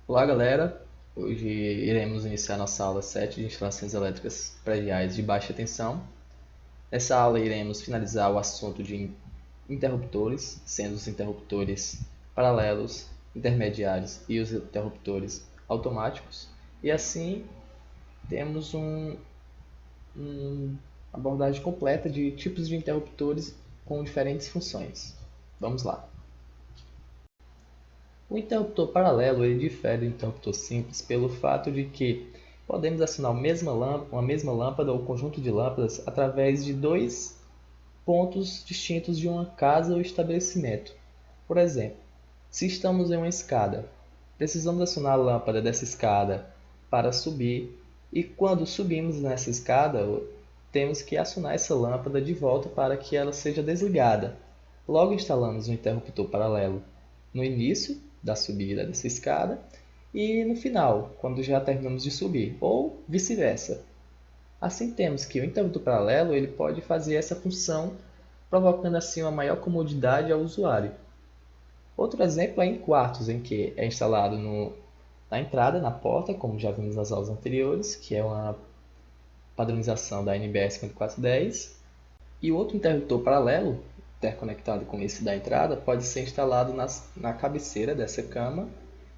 Olá galera, hoje iremos iniciar nossa aula 7 de instalações elétricas prediais de baixa tensão. Nessa aula iremos finalizar o assunto de interruptores, sendo os interruptores paralelos, intermediários e os interruptores automáticos. E assim temos uma abordagem completa de tipos de interruptores com diferentes funções. Vamos lá. O interruptor paralelo ele difere do interruptor simples pelo fato de que podemos acionar uma mesma lâmpada ou conjunto de lâmpadas através de dois pontos distintos de uma casa ou estabelecimento. Por exemplo, se estamos em uma escada, precisamos acionar a lâmpada dessa escada para subir e quando subimos nessa escada, temos que acionar essa lâmpada de volta para que ela seja desligada. Logo instalamos um interruptor paralelo no início da subida dessa escada e no final, quando já terminamos de subir, ou vice-versa. Assim temos que o interruptor paralelo ele pode fazer essa função, provocando assim uma maior comodidade ao usuário. Outro exemplo é em quartos, em que é instalado na entrada, na porta, como já vimos nas aulas anteriores, que é uma padronização da NBR 5410. E o outro interruptor paralelo, interconectado com esse da entrada, pode ser instalado na cabeceira dessa cama,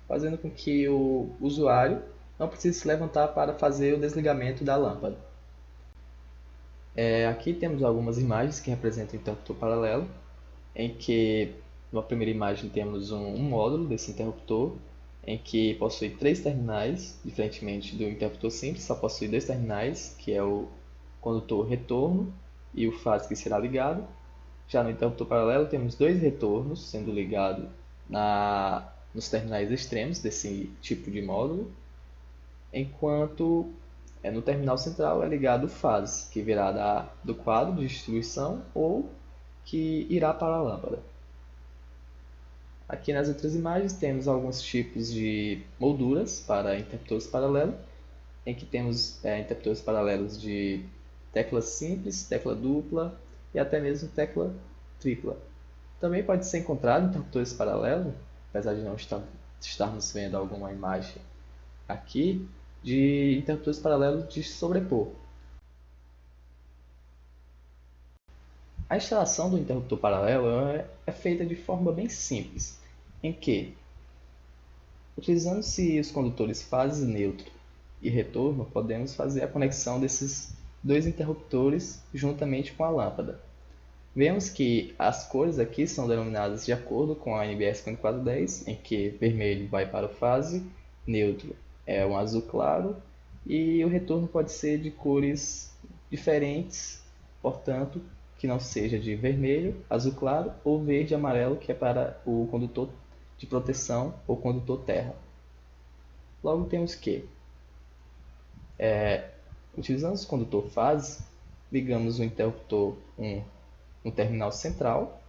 fazendo com que o usuário não precise se levantar para fazer o desligamento da lâmpada. Aqui temos algumas imagens que representam o interruptor paralelo, em que na primeira imagem temos um módulo desse interruptor, em que possui três terminais, diferentemente do interruptor simples, só possui dois terminais, que é o condutor retorno e o fase que será ligado. Já no interruptor paralelo temos dois retornos sendo ligados nos terminais extremos desse tipo de módulo, enquanto no terminal central é ligado o fase, que virá do quadro de distribuição ou que irá para a lâmpada. Aqui nas outras imagens temos alguns tipos de molduras para interruptores paralelos, em que temos interruptores paralelos de tecla simples, tecla dupla e até mesmo tecla tripla. Também pode ser encontrado interruptores paralelos, apesar de não estarmos vendo alguma imagem aqui, de interruptores paralelos de sobrepor. A instalação do interruptor paralelo é feita de forma bem simples, em que, utilizando-se os condutores fase neutro e retorno, podemos fazer a conexão desses dois interruptores juntamente com a lâmpada. Vemos que as cores aqui são denominadas de acordo com a NBR 5410, em que vermelho vai para o fase, neutro é um azul claro e o retorno pode ser de cores diferentes, portanto, que não seja de vermelho, azul claro ou verde e amarelo, que é para o condutor de proteção ou condutor terra. Logo temos que, utilizando o condutor fase, ligamos o interruptor 1 no terminal central,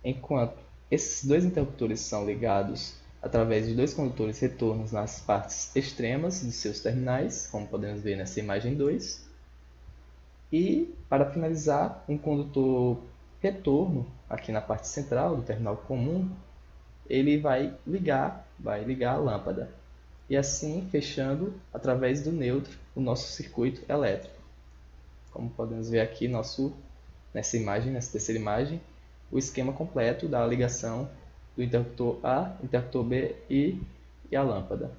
enquanto esses dois interruptores são ligados através de dois condutores retornos nas partes extremas de seus terminais, como podemos ver nessa imagem 2. E, para finalizar, um condutor retorno, aqui na parte central do terminal comum, ele vai ligar a lâmpada. E assim, fechando, através do neutro, o nosso circuito elétrico. Como podemos ver aqui nessa terceira imagem, o esquema completo da ligação do interruptor A, interruptor B e a lâmpada.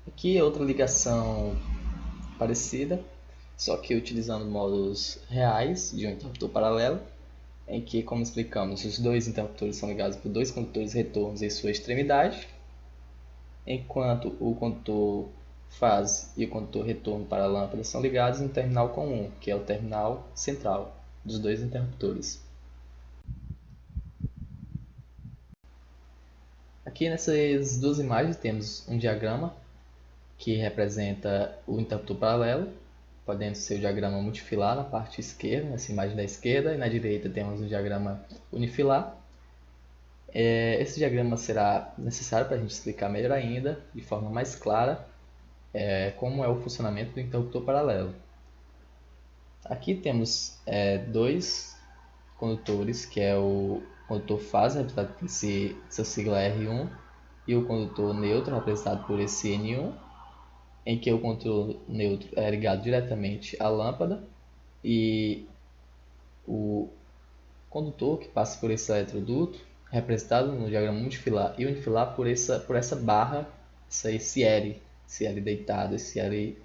Aqui é outra ligação parecida, só que utilizando módulos reais de um interruptor paralelo, em que, como explicamos, os dois interruptores são ligados por dois condutores retornos em sua extremidade, enquanto o condutor fase e o condutor retorno para a lâmpada são ligados no terminal comum, que é o terminal central dos dois interruptores. Aqui nessas duas imagens temos um diagrama que representa o interruptor paralelo, podendo ser o diagrama multifilar na parte esquerda, nessa imagem da esquerda, e na direita temos o diagrama unifilar. Esse diagrama será necessário para a gente explicar melhor ainda, de forma mais clara, como é o funcionamento do interruptor paralelo. Aqui temos dois condutores, que é o condutor fase, representado por essa sigla R1, e o condutor neutro, representado por esse N1, em que o condutor neutro é ligado diretamente à lâmpada, e o condutor que passa por esse eletroduto, representado no diagrama unifilar, e unifilar por essa barra, esse L deitado, esse L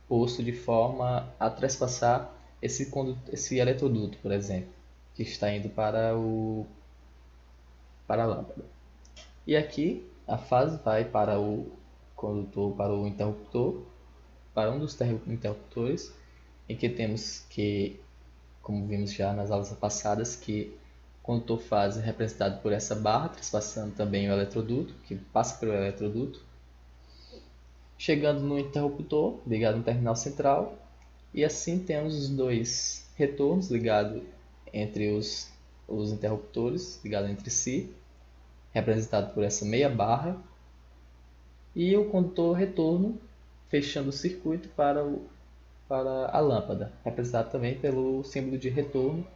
posto de forma a trespassar esse eletroduto, por exemplo, que está indo para a lâmpada. E aqui a fase vai para o condutor, para o interruptor, para um dos interruptores, em que temos que, como vimos já nas aulas passadas, que o condutor fase é representado por essa barra, trespassando também o eletroduto, que passa pelo eletroduto, chegando no interruptor, ligado no terminal central, e assim temos os dois retornos ligados entre os interruptores, ligados entre si, representado por essa meia barra, e o condutor retorno, fechando o circuito para a lâmpada, representado também pelo símbolo de retorno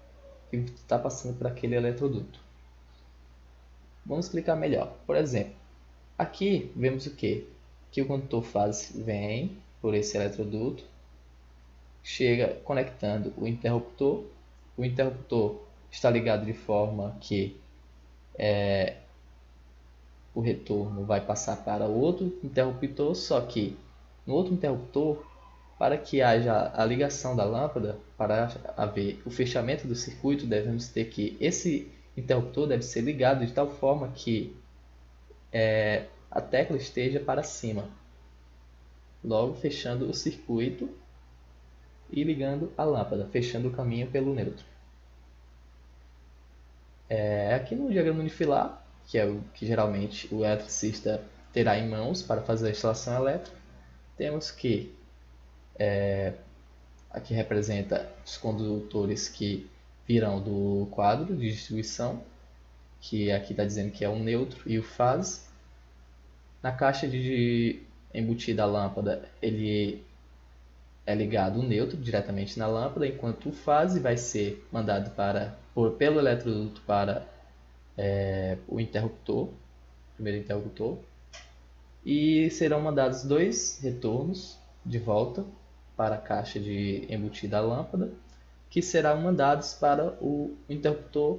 que está passando por aquele eletroduto. Vamos explicar melhor. Por exemplo, aqui vemos o quê? Que o condutor fase vem por esse eletroduto, chega conectando o interruptor está ligado de forma que o retorno vai passar para outro interruptor, só que no outro interruptor, para que haja a ligação da lâmpada, para haver o fechamento do circuito, devemos ter que esse interruptor deve ser ligado de tal forma que a tecla esteja para cima, logo fechando o circuito e ligando a lâmpada, fechando o caminho pelo neutro. Aqui no diagrama unifilar, que é o que geralmente o eletricista terá em mãos para fazer a instalação elétrica, temos que aqui representa os condutores que virão do quadro de distribuição, que aqui está dizendo que é o neutro e o fase. Na caixa de embutida a lâmpada, ele é ligado o neutro diretamente na lâmpada, enquanto o fase vai ser mandado pelo eletroduto para o interruptor, primeiro interruptor, e serão mandados dois retornos de volta para a caixa de embutida à lâmpada, que serão mandados para o interruptor,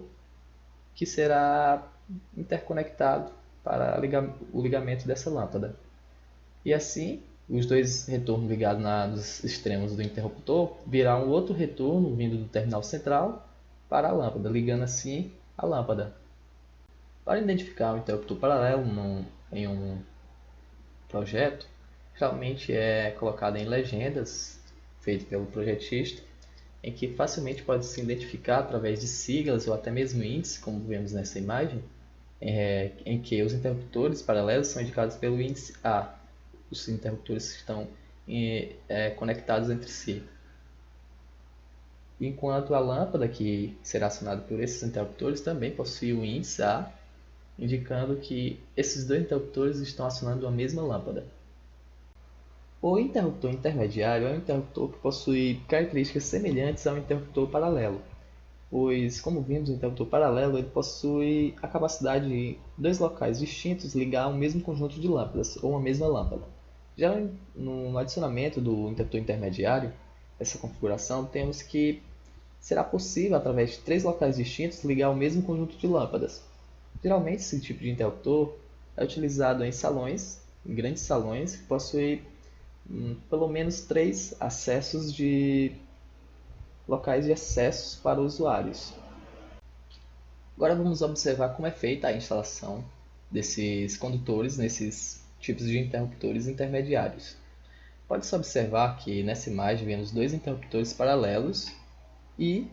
que será interconectado para o ligamento dessa lâmpada. E assim, os dois retornos ligados nos extremos do interruptor virá um outro retorno vindo do terminal central para a lâmpada, ligando assim a lâmpada. Para identificar um interruptor paralelo em um projeto, geralmente é colocado em legendas, feito pelo projetista, em que facilmente pode se identificar através de siglas ou até mesmo índice, como vemos nessa imagem, em que os interruptores paralelos são indicados pelo índice A, os interruptores que estão conectados entre si. Enquanto a lâmpada, que será acionada por esses interruptores, também possui o índice A, indicando que esses dois interruptores estão acionando a mesma lâmpada. O interruptor intermediário é um interruptor que possui características semelhantes ao interruptor paralelo, pois, como vimos, o interruptor paralelo ele possui a capacidade de, em dois locais distintos, ligar um mesmo conjunto de lâmpadas, ou uma mesma lâmpada. Já no adicionamento do interruptor intermediário, essa configuração, temos que será possível, através de três locais distintos, ligar o mesmo conjunto de lâmpadas. Geralmente, esse tipo de interruptor é utilizado em salões, em grandes salões, que possuem pelo menos três acessos de locais de acesso para usuários. Agora vamos observar como é feita a instalação desses condutores nesses tipos de interruptores intermediários. Pode-se observar que nessa imagem vemos dois interruptores paralelos e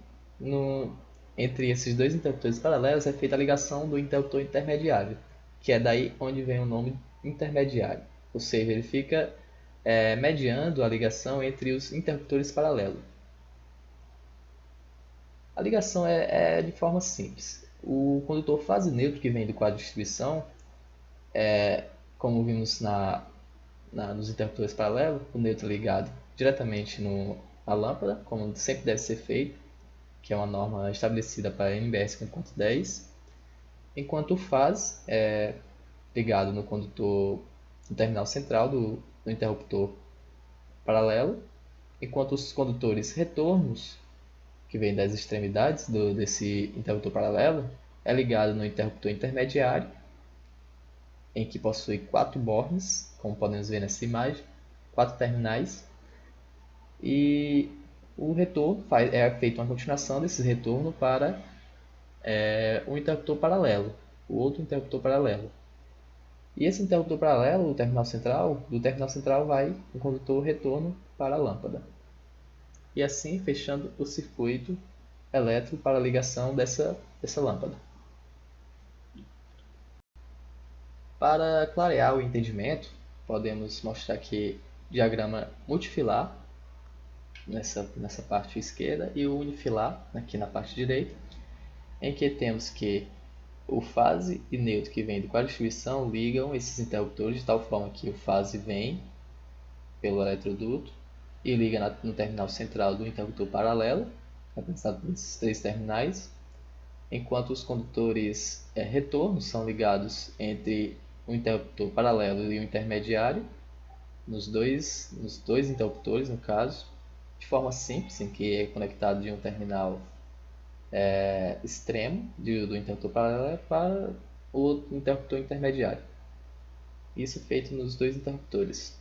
entre esses dois interruptores paralelos é feita a ligação do interruptor intermediário, que é daí onde vem o nome intermediário, ou seja, ele fica mediando a ligação entre os interruptores paralelos. A ligação é de forma simples. O condutor fase neutro que vem do quadro de distribuição, como vimos nos interruptores paralelos, o neutro é ligado diretamente na lâmpada, como sempre deve ser feito, que é uma norma estabelecida para NBS 5.10. enquanto o faz é ligado no condutor, no terminal central do interruptor paralelo, enquanto os condutores retornos, que vêm das extremidades desse interruptor paralelo, é ligado no interruptor intermediário, em que possui 4 bornes, como podemos ver nessa imagem, 4 terminais, e o retorno é feito uma continuação desse retorno para o interruptor paralelo, o outro interruptor paralelo. E esse interruptor paralelo, o terminal central, do terminal central vai o condutor retorno para a lâmpada. E assim fechando o circuito elétrico para a ligação dessa lâmpada. Para clarear o entendimento, podemos mostrar aqui o diagrama multifilar nessa parte esquerda e o unifilar aqui na parte direita, em que temos que o fase e neutro que vem do quadro de distribuição ligam esses interruptores de tal forma que o fase vem pelo eletroduto e liga no terminal central do interruptor paralelo, representado por esses 3 terminais, enquanto os condutores retorno são ligados entre o interruptor paralelo e o intermediário, nos dois interruptores, no caso, de forma simples, em que é conectado de um terminal extremo do interruptor paralelo para o interruptor intermediário. Isso feito nos 2 interruptores.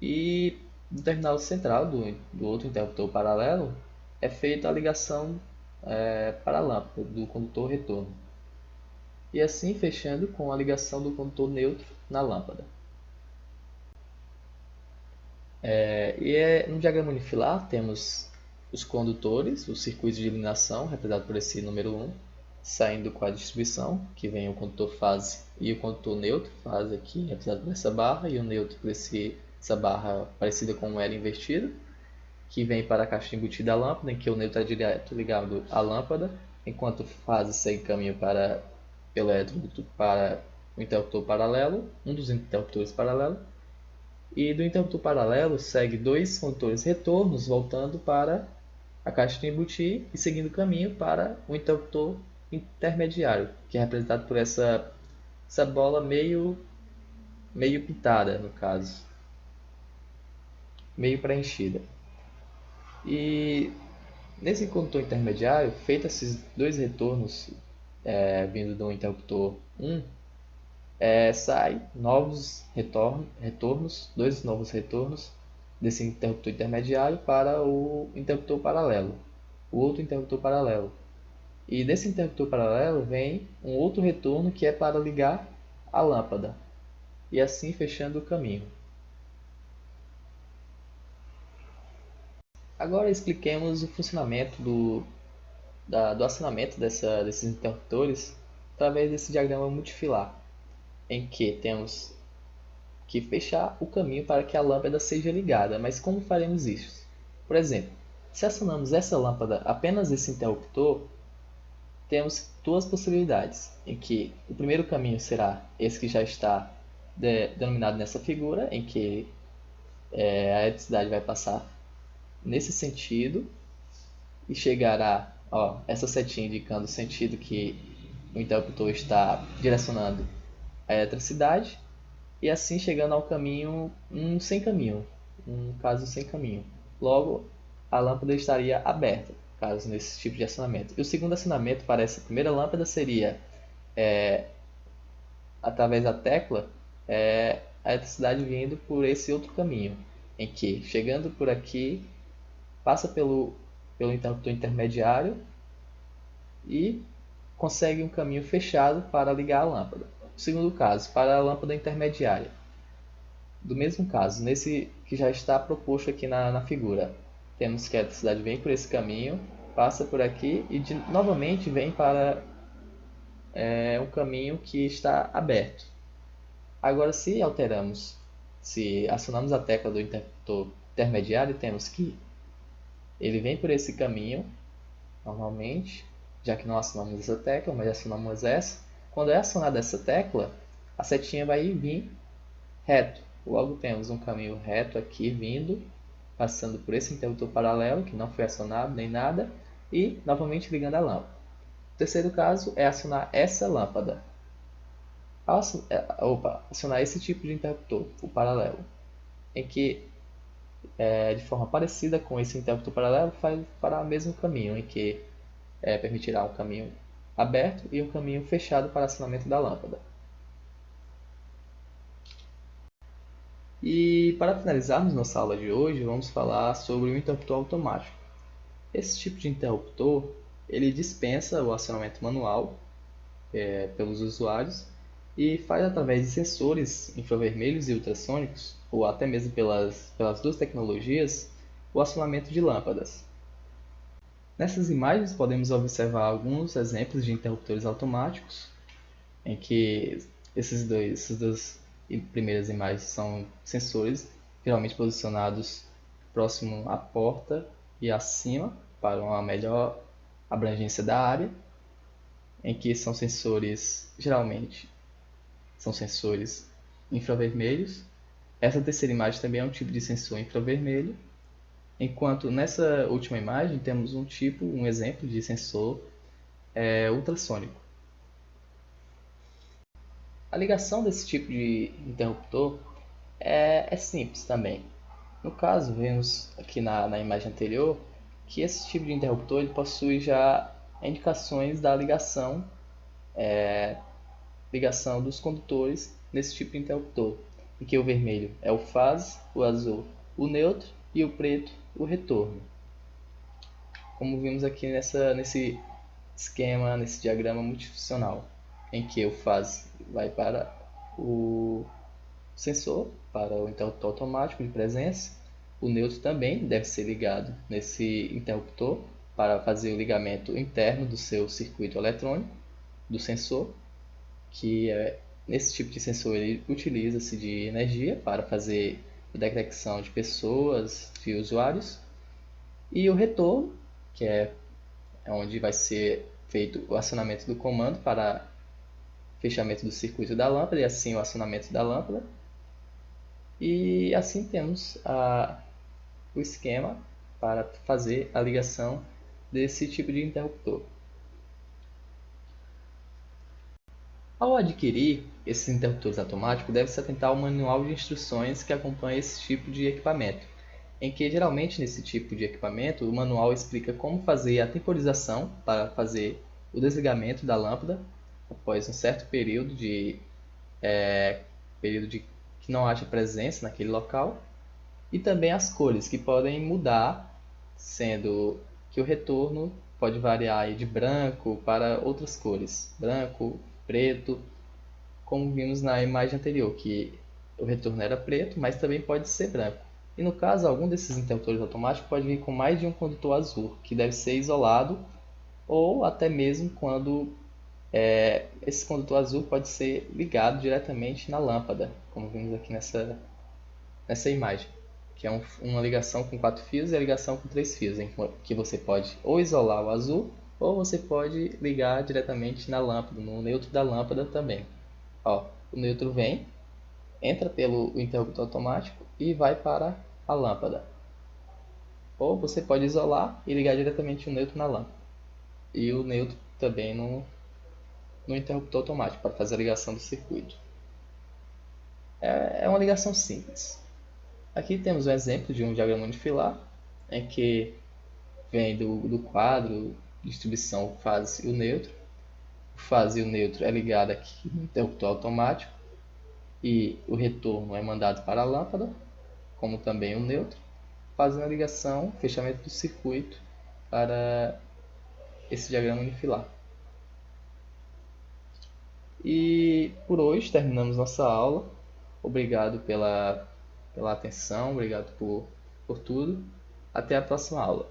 E no terminal central do outro interruptor paralelo é feita a ligação para a lâmpada do condutor retorno. E assim fechando com a ligação do condutor neutro na lâmpada. No diagrama unifilar temos os condutores, os circuitos de iluminação, representado por esse número 1, saindo do quadro de distribuição, que vem o condutor fase e o condutor neutro, fase aqui, representado por essa barra, e o neutro por essa barra parecida com um L invertido, que vem para a caixa embutida da lâmpada, em que o neutro é direto ligado à lâmpada, enquanto fase segue caminho pelo eletroduto para o interruptor paralelo, um dos interruptores paralelos, e do interruptor paralelo segue 2 condutores retornos voltando para a caixa de embutir e seguindo o caminho para o interruptor intermediário, que é representado por essa bola meio pintada, no caso, meio preenchida. E nesse condutor intermediário, feitos esses 2 retornos vindo do interruptor 1, sai novos retornos, 2 novos retornos desse interruptor intermediário para o interruptor paralelo, o outro interruptor paralelo. E desse interruptor paralelo vem um outro retorno que é para ligar a lâmpada, e assim fechando o caminho. Agora expliquemos o funcionamento do acionamento desses interruptores através desse diagrama multifilar, em que temos que fechar o caminho para que a lâmpada seja ligada. Mas como faremos isso? Por exemplo, se acionamos essa lâmpada apenas esse interruptor, temos 2 possibilidades, em que o primeiro caminho será esse que já está denominado nessa figura, em que a eletricidade vai passar nesse sentido e chegará, essa setinha indicando o sentido que o interruptor está direcionando a eletricidade, e assim chegando ao caminho sem caminho, um caso sem caminho. Logo, a lâmpada estaria aberta, caso nesse tipo de acionamento. E o segundo acionamento para essa primeira lâmpada seria, através da tecla, a eletricidade vindo por esse outro caminho, em que, chegando por aqui, passa pelo interruptor intermediário e consegue um caminho fechado para ligar a lâmpada. O segundo caso, para a lâmpada intermediária. Do mesmo caso, nesse que já está proposto aqui na figura, temos que a eletricidade vem por esse caminho, passa por aqui e novamente vem para um caminho que está aberto. Agora, se acionamos a tecla do interruptor intermediário, temos que ele vem por esse caminho, normalmente, já que não acionamos essa tecla, mas acionamos essa. Quando é acionada essa tecla, a setinha vai vir reto. Logo temos um caminho reto aqui vindo, passando por esse interruptor paralelo, que não foi acionado nem nada, e novamente ligando a lâmpada. terceiro caso é acionar essa lâmpada. Ao acionar esse tipo de interruptor, o paralelo, em que, de forma parecida com esse interruptor paralelo, vai para o mesmo caminho, em que permitirá um caminho aberto e um caminho fechado para acionamento da lâmpada. E para finalizarmos nossa aula de hoje, vamos falar sobre o interruptor automático. Esse tipo de interruptor ele dispensa o acionamento manual pelos usuários e faz através de sensores infravermelhos e ultrassônicos, ou até mesmo pelas duas tecnologias, o acionamento de lâmpadas. Nessas imagens podemos observar alguns exemplos de interruptores automáticos, em que essas duas primeiras imagens são sensores geralmente posicionados próximo à porta e acima para uma melhor abrangência da área, em que são sensores geralmente são sensores infravermelhos. Essa terceira imagem também é um tipo de sensor infravermelho, enquanto nessa última imagem temos um exemplo de sensor ultrassônico. A ligação desse tipo de interruptor é simples também. No caso, vemos aqui na imagem anterior que esse tipo de interruptor ele possui já indicações da ligação dos condutores nesse tipo de interruptor, em que o vermelho é o fase, o azul o neutro e o preto o retorno. Como vimos aqui nesse esquema, nesse diagrama multifuncional, em que o fase vai para o sensor, para o interruptor automático de presença. O neutro também deve ser ligado nesse interruptor para fazer o ligamento interno do seu circuito eletrônico, do sensor, que nesse tipo de sensor ele utiliza-se de energia para fazer a detecção de pessoas, de usuários, e o retorno, que é onde vai ser feito o acionamento do comando para fechamento do circuito da lâmpada e assim o acionamento da lâmpada. E assim temos o esquema para fazer a ligação desse tipo de interruptor. Ao adquirir esses interruptores automáticos, deve-se atentar ao manual de instruções que acompanha esse tipo de equipamento, em que geralmente nesse tipo de equipamento o manual explica como fazer a temporização para fazer o desligamento da lâmpada após um certo período que não haja presença naquele local, e também as cores que podem mudar, sendo que o retorno pode variar de branco para outras cores, branco, preto, como vimos na imagem anterior, que o retorno era preto, mas também pode ser branco. E no caso, algum desses interruptores automáticos pode vir com mais de um condutor azul, que deve ser isolado, ou até mesmo quando esse condutor azul pode ser ligado diretamente na lâmpada, como vimos aqui nessa imagem, que é uma ligação com 4 fios e a ligação com 3 fios, em que você pode ou isolar o azul, ou você pode ligar diretamente na lâmpada, no neutro da lâmpada também. Ó, o neutro vem, entra pelo interruptor automático e vai para a lâmpada. Ou você pode isolar e ligar diretamente o neutro na lâmpada. E o neutro também no interruptor automático, para fazer a ligação do circuito. É uma ligação simples. Aqui temos um exemplo de um diagrama unifilar, em que vem do quadro de distribuição fase e o neutro. O fase e o neutro é ligado aqui no interruptor automático e o retorno é mandado para a lâmpada, como também o neutro, fazendo a ligação, fechamento do circuito para esse diagrama unifilar. E por hoje terminamos nossa aula. Obrigado pela atenção, obrigado por tudo. Até a próxima aula.